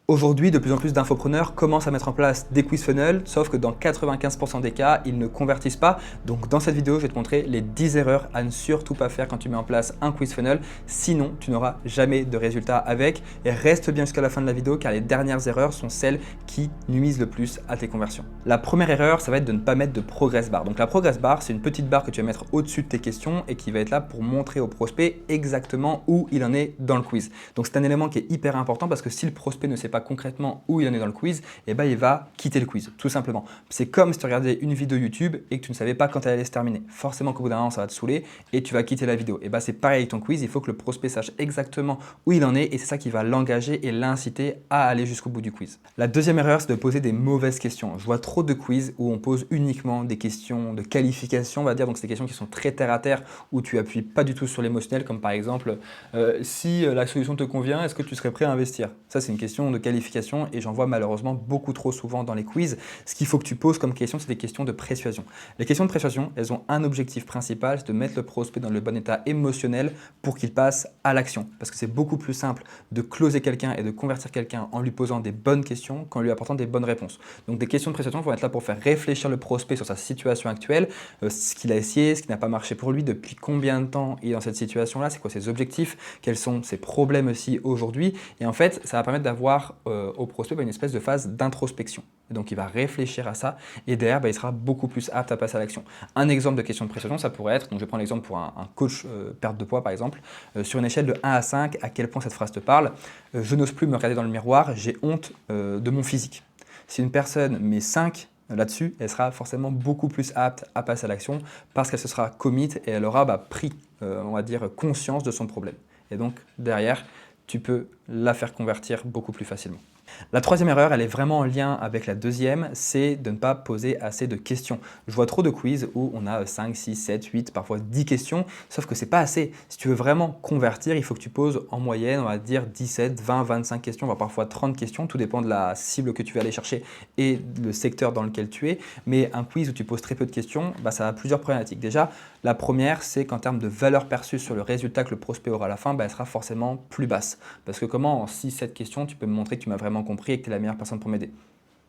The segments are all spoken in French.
Aujourd'hui, de plus en plus d'infopreneurs commencent à mettre en place des quiz funnels, sauf que dans 95% des cas, ils ne convertissent pas. Donc dans cette vidéo, je vais te montrer les 10 erreurs à ne surtout pas faire quand tu mets en place un quiz funnel. Sinon, tu n'auras jamais de résultat avec. Et reste bien jusqu'à la fin de la vidéo car les dernières erreurs sont celles qui nuisent le plus à tes conversions. La première erreur, ça va être de ne pas mettre de progress bar. Donc la progress bar, c'est une petite barre que tu vas mettre au-dessus de tes questions et qui va être là pour montrer au prospect exactement où il en est dans le quiz. Donc c'est un élément qui est hyper important parce que si le prospect ne sait pas concrètement où il en est dans le quiz, et ben il va quitter le quiz, tout simplement. C'est comme si tu regardais une vidéo YouTube et que tu ne savais pas quand elle allait se terminer. Forcément qu'au bout d'un moment, ça va te saouler et tu vas quitter la vidéo. Et ben c'est pareil avec ton quiz, il faut que le prospect sache exactement où il en est et c'est ça qui va l'engager et l'inciter à aller jusqu'au bout du quiz. La deuxième erreur, c'est de poser des mauvaises questions. Je vois trop de quiz où on pose uniquement des questions de qualification, on va dire, donc c'est des questions qui sont très terre à terre, où tu appuies pas du tout sur l'émotionnel, comme par exemple, si la solution te convient, est-ce que tu serais prêt à investir? Ça, c'est une question de qualification et j'en vois malheureusement beaucoup trop souvent dans les quiz. Ce qu'il faut que tu poses comme question, c'est des questions de persuasion. Les questions de persuasion, elles ont un objectif principal, c'est de mettre le prospect dans le bon état émotionnel pour qu'il passe à l'action. Parce que c'est beaucoup plus simple de closer quelqu'un et de convertir quelqu'un en lui posant des bonnes questions qu'en lui apportant des bonnes réponses. Donc des questions de persuasion vont être là pour faire réfléchir le prospect sur sa situation actuelle, ce qu'il a essayé, ce qui n'a pas marché pour lui, depuis combien de temps il est dans cette situation-là, c'est quoi ses objectifs, quels sont ses problèmes aussi aujourd'hui. Et en fait, ça va permettre d'avoir au prospect une espèce de phase d'introspection. Donc il va réfléchir à ça et derrière, il sera beaucoup plus apte à passer à l'action. Un exemple de question de persuasion, ça pourrait être, donc je prends l'exemple pour un coach perte de poids par exemple, sur une échelle de 1 à 5, à quel point cette phrase te parle. Je n'ose plus me regarder dans le miroir, j'ai honte de mon physique. Si une personne met 5 là-dessus, elle sera forcément beaucoup plus apte à passer à l'action parce qu'elle se sera commit et elle aura pris, on va dire, conscience de son problème. Et donc derrière, tu peux la faire convertir beaucoup plus facilement. La troisième erreur, elle est vraiment en lien avec la deuxième, c'est de ne pas poser assez de questions. Je vois trop de quiz où on a 5, 6, 7, 8, parfois 10 questions, sauf que c'est pas assez. Si tu veux vraiment convertir, il faut que tu poses en moyenne, on va dire 17, 20, 25 questions, voire parfois 30 questions, tout dépend de la cible que tu vas aller chercher et le secteur dans lequel tu es. Mais un quiz où tu poses très peu de questions, ça a plusieurs problématiques. Déjà, la première, c'est qu'en termes de valeur perçue sur le résultat que le prospect aura à la fin, elle sera forcément plus basse. Parce que comment en 6-7 questions, tu peux me montrer que tu m'as vraiment compris et que tu es la meilleure personne pour m'aider?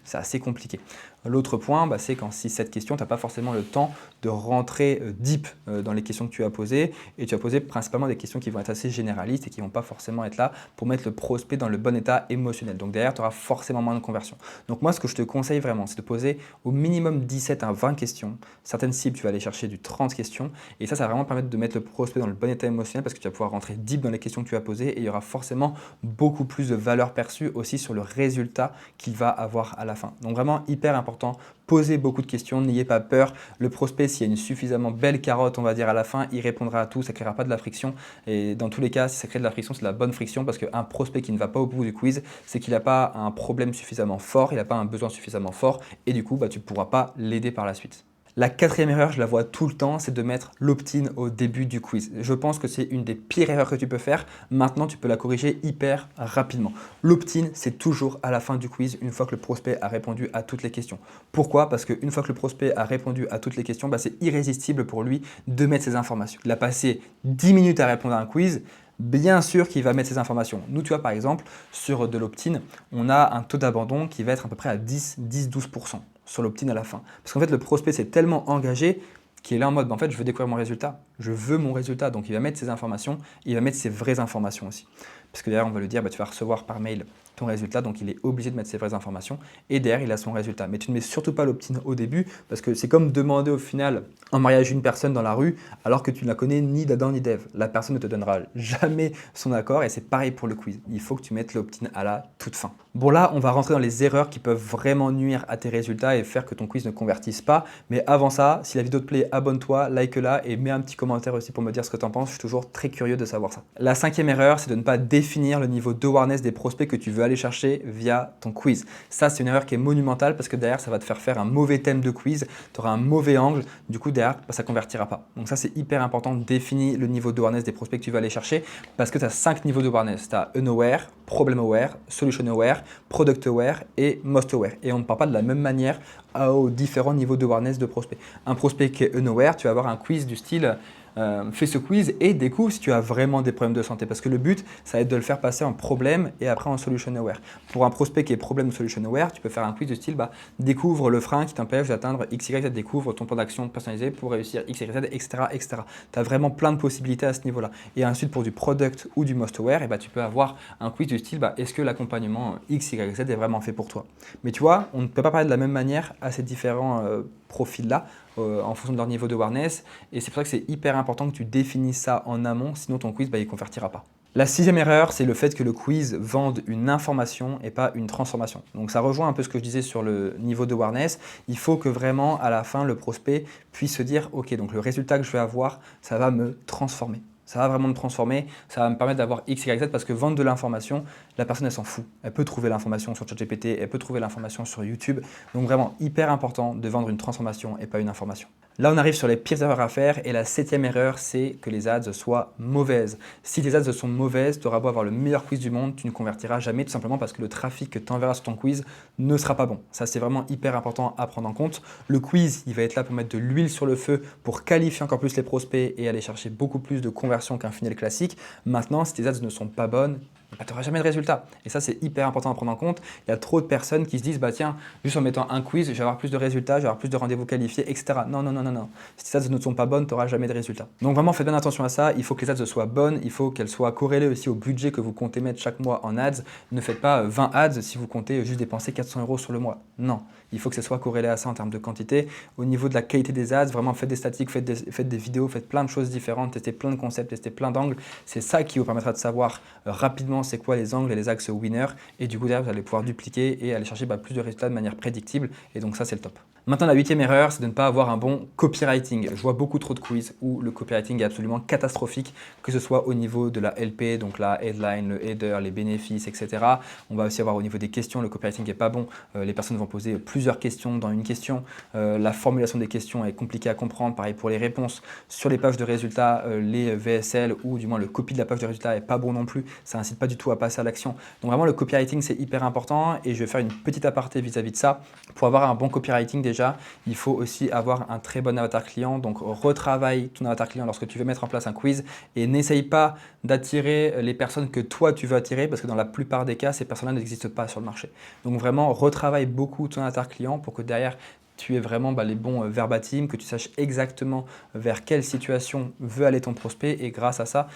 C'est assez compliqué. L'autre point, c'est qu'en 6-7 questions, tu n'as pas forcément le temps de rentrer deep dans les questions que tu as posées et tu as posé principalement des questions qui vont être assez généralistes et qui ne vont pas forcément être là pour mettre le prospect dans le bon état émotionnel. Donc derrière, tu auras forcément moins de conversion. Donc moi, ce que je te conseille vraiment, c'est de poser au minimum 17 à 20 questions. Certaines cibles, tu vas aller chercher du 30 questions et ça va vraiment permettre de mettre le prospect dans le bon état émotionnel parce que tu vas pouvoir rentrer deep dans les questions que tu as posées et il y aura forcément beaucoup plus de valeur perçue aussi sur le résultat qu'il va avoir à la fin. Donc vraiment hyper important, posez beaucoup de questions, n'ayez pas peur. Le prospect, s'il y a une suffisamment belle carotte, on va dire à la fin, il répondra à tout, ça ne créera pas de la friction. Et dans tous les cas, si ça crée de la friction, c'est de la bonne friction parce qu'un prospect qui ne va pas au bout du quiz, c'est qu'il n'a pas un problème suffisamment fort, il n'a pas un besoin suffisamment fort et du coup, tu ne pourras pas l'aider par la suite. La quatrième erreur, je la vois tout le temps, c'est de mettre l'opt-in au début du quiz. Je pense que c'est une des pires erreurs que tu peux faire. Maintenant, tu peux la corriger hyper rapidement. L'opt-in, c'est toujours à la fin du quiz, une fois que le prospect a répondu à toutes les questions. Pourquoi? Parce qu'une fois que le prospect a répondu à toutes les questions, c'est irrésistible pour lui de mettre ses informations. Il a passé 10 minutes à répondre à un quiz. Bien sûr qu'il va mettre ses informations. Nous, tu vois, par exemple, sur de l'opt-in, on a un taux d'abandon qui va être à peu près à 10-12% sur l'opt-in à la fin. Parce qu'en fait, le prospect s'est tellement engagé qu'il est là en mode, en fait, je veux découvrir mon résultat. Je veux mon résultat. Donc, il va mettre ses informations, il va mettre ses vraies informations aussi. Parce que derrière, on va lui dire, tu vas recevoir par mail ton résultat, donc il est obligé de mettre ses vraies informations et derrière, il a son résultat. Mais tu ne mets surtout pas l'opt-in au début parce que c'est comme demander au final en mariage une personne dans la rue alors que tu ne la connais ni d'Adam ni d'Ève. La personne ne te donnera jamais son accord et c'est pareil pour le quiz. Il faut que tu mettes l'opt-in à la toute fin. Bon là, on va rentrer dans les erreurs qui peuvent vraiment nuire à tes résultats et faire que ton quiz ne convertisse pas. Mais avant ça, si la vidéo te plaît, abonne-toi, like-la et mets un petit commentaire aussi pour me dire ce que tu en penses. Je suis toujours très curieux de savoir ça. La cinquième erreur, c'est de ne pas définir le niveau d'awareness des prospects que tu veux aller chercher via ton quiz. Ça, c'est une erreur qui est monumentale parce que derrière, ça va te faire un mauvais thème de quiz, tu auras un mauvais angle, du coup derrière, ça ne convertira pas. Donc ça, c'est hyper important, définir le niveau d'awareness des prospects que tu veux aller chercher parce que tu as 5 niveaux d'awareness. Tu as unaware, problem aware, solution aware, product aware et most aware. Et on ne parle pas de la même manière aux différents niveaux d'awareness de prospect. Un prospect qui est unaware, tu vas avoir un quiz du style fais ce quiz et découvre si tu as vraiment des problèmes de santé. Parce que le but, ça va être de le faire passer en problème et après en solution aware. Pour un prospect qui est problème ou solution aware, tu peux faire un quiz de style découvre le frein qui t'empêche d'atteindre X, Y, Z, découvre ton plan d'action personnalisé pour réussir X, Y, Z, etc. etc. Tu as vraiment plein de possibilités à ce niveau-là. Et ensuite, pour du product ou du must aware, tu peux avoir un quiz du style est-ce que l'accompagnement X, Y, Z est vraiment fait pour toi? Mais tu vois, on ne peut pas parler de la même manière à ces différents profils-là en fonction de leur niveau de awareness. Et c'est pour ça que c'est hyper important que tu définisses ça en amont, sinon ton quiz il ne convertira pas. La sixième erreur, c'est le fait que le quiz vende une information et pas une transformation. Donc ça rejoint un peu ce que je disais sur le niveau de awareness. Il faut que vraiment à la fin, le prospect puisse se dire « Ok, donc le résultat que je vais avoir, ça va me transformer ». Ça va vraiment me transformer, ça va me permettre d'avoir X, Y, Z parce que vendre de l'information, la personne elle s'en fout. Elle peut trouver l'information sur ChatGPT, elle peut trouver l'information sur YouTube. Donc vraiment hyper important de vendre une transformation et pas une information. Là, on arrive sur les pires erreurs à faire et la septième erreur, c'est que les ads soient mauvaises. Si les ads sont mauvaises, tu auras beau avoir le meilleur quiz du monde, tu ne convertiras jamais tout simplement parce que le trafic que tu enverras sur ton quiz ne sera pas bon. Ça, c'est vraiment hyper important à prendre en compte. Le quiz, il va être là pour mettre de l'huile sur le feu, pour qualifier encore plus les prospects et aller chercher beaucoup plus de conversions qu'un funnel classique. Maintenant, si tes ads ne sont pas bonnes, tu n'auras jamais de résultat. Et ça, c'est hyper important à prendre en compte. Il y a trop de personnes qui se disent, tiens, juste en mettant un quiz, je vais avoir plus de résultats, je vais avoir plus de rendez-vous qualifiés, etc. Non, non, non, non, non. Si tes ads ne sont pas bonnes, tu n'auras jamais de résultats. Donc vraiment, faites bien attention à ça. Il faut que les ads soient bonnes. Il faut qu'elles soient corrélées aussi au budget que vous comptez mettre chaque mois en ads. Ne faites pas 20 ads si vous comptez juste dépenser 400 € sur le mois. Non. Il faut que ce soit corrélé à ça en termes de quantité. Au niveau de la qualité des ads, vraiment faites des statistiques, faites des vidéos, faites plein de choses différentes, testez plein de concepts, testez plein d'angles. C'est ça qui vous permettra de savoir rapidement c'est quoi les angles et les axes winners. Et du coup, derrière, vous allez pouvoir dupliquer et aller chercher plus de résultats de manière prédictible. Et donc ça, c'est le top. Maintenant, la huitième erreur, c'est de ne pas avoir un bon copywriting. Je vois beaucoup trop de quiz où le copywriting est absolument catastrophique, que ce soit au niveau de la LP, donc la headline, le header, les bénéfices, etc. On va aussi avoir au niveau des questions, le copywriting n'est pas bon. Les personnes vont poser plusieurs questions dans une question. La formulation des questions est compliquée à comprendre. Pareil pour les réponses. Sur les pages de résultats, les VSL ou du moins le copy de la page de résultats n'est pas bon non plus. Ça n'incite pas du tout à passer à l'action. Donc vraiment, le copywriting, c'est hyper important et je vais faire une petite aparté vis-à-vis de ça. Pour avoir un bon copywriting, déjà, il faut aussi avoir un très bon avatar client. Donc, retravaille ton avatar client lorsque tu veux mettre en place un quiz et n'essaye pas d'attirer les personnes que toi, tu veux attirer parce que dans la plupart des cas, ces personnes-là n'existent pas sur le marché. Donc, vraiment, retravaille beaucoup ton avatar client pour que derrière, tu aies vraiment les bons verbatim, que tu saches exactement vers quelle situation veut aller ton prospect et grâce à ça,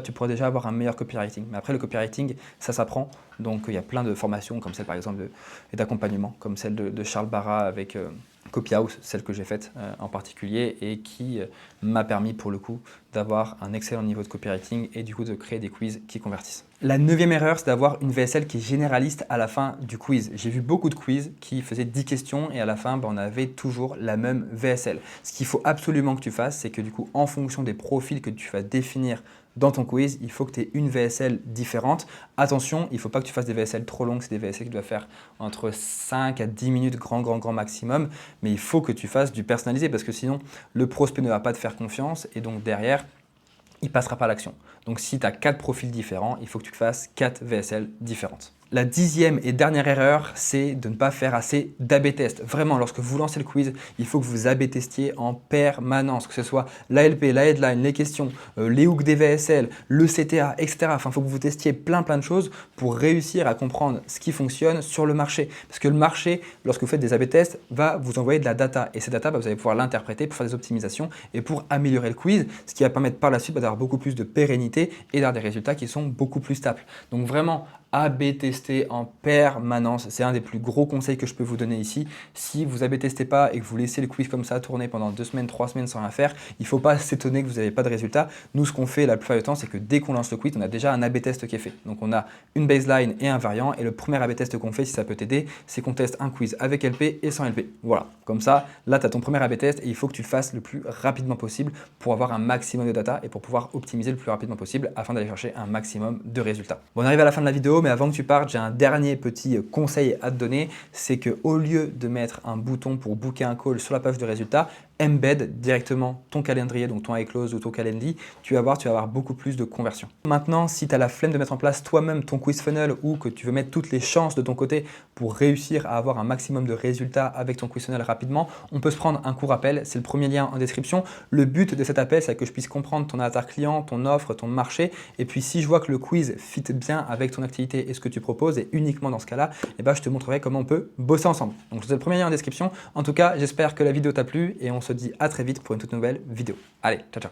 tu pourras déjà avoir un meilleur copywriting. Mais après, le copywriting, ça s'apprend. Donc, il y a plein de formations comme celle par exemple et d'accompagnement, comme celle de Charles Barra avec Copyhouse, celle que j'ai faite en particulier et qui m'a permis pour le coup d'avoir un excellent niveau de copywriting et du coup de créer des quiz qui convertissent. La neuvième erreur, c'est d'avoir une VSL qui est généraliste à la fin du quiz. J'ai vu beaucoup de quiz qui faisaient 10 questions et à la fin, on avait toujours la même VSL. Ce qu'il faut absolument que tu fasses, c'est que du coup, en fonction des profils que tu vas définir dans ton quiz, il faut que tu aies une VSL différente. Attention, il ne faut pas que tu fasses des VSL trop longues, c'est des VSL qui doivent faire entre 5 à 10 minutes grand maximum, mais il faut que tu fasses du personnalisé parce que sinon, le prospect ne va pas te faire confiance et donc derrière, il ne passera pas à l'action. Donc si tu as 4 profils différents, il faut que tu fasses 4 VSL différentes. La dixième et dernière erreur, c'est de ne pas faire assez d'A/B test. Vraiment, lorsque vous lancez le quiz, il faut que vous A/B testiez en permanence, que ce soit l'ALP, la headline, les questions, les hooks des VSL, le CTA, etc. Enfin, il faut que vous testiez plein de choses pour réussir à comprendre ce qui fonctionne sur le marché. Parce que le marché, lorsque vous faites des A/B tests, va vous envoyer de la data. Et cette data, vous allez pouvoir l'interpréter pour faire des optimisations et pour améliorer le quiz, ce qui va permettre par la suite d'avoir beaucoup plus de pérennité et d'avoir des résultats qui sont beaucoup plus stables. Donc vraiment, A/B tester en permanence. C'est un des plus gros conseils que je peux vous donner ici. Si vous A/B testez pas et que vous laissez le quiz comme ça tourner pendant 2 semaines, 3 semaines sans rien faire, il ne faut pas s'étonner que vous n'avez pas de résultat. Nous, ce qu'on fait la plupart du temps, c'est que dès qu'on lance le quiz, on a déjà un A/B test qui est fait. Donc, on a une baseline et un variant. Et le premier A/B test qu'on fait, si ça peut t'aider, c'est qu'on teste un quiz avec LP et sans LP. Voilà. Comme ça, là, tu as ton premier A/B test et il faut que tu le fasses le plus rapidement possible pour avoir un maximum de data et pour pouvoir optimiser le plus rapidement possible afin d'aller chercher un maximum de résultats. Bon, on arrive à la fin de la vidéo, mais avant que tu partes, j'ai un dernier petit conseil à te donner, c'est qu'au lieu de mettre un bouton pour booker un call sur la page de résultats, embed directement ton calendrier, donc ton iClose ou ton Calendly, tu vas avoir beaucoup plus de conversions. Maintenant, si tu as la flemme de mettre en place toi-même ton quiz funnel ou que tu veux mettre toutes les chances de ton côté pour réussir à avoir un maximum de résultats avec ton quiz funnel rapidement, on peut se prendre un court appel. C'est le premier lien en description. Le but de cet appel, c'est que je puisse comprendre ton avatar client, ton offre, ton marché. Et puis, si je vois que le quiz fit bien avec ton activité et ce que tu proposes, et uniquement dans ce cas-là, je te montrerai comment on peut bosser ensemble. Donc, c'est le premier lien en description. En tout cas, j'espère que la vidéo t'a plu et on se dit à très vite pour une toute nouvelle vidéo. Allez, ciao, ciao.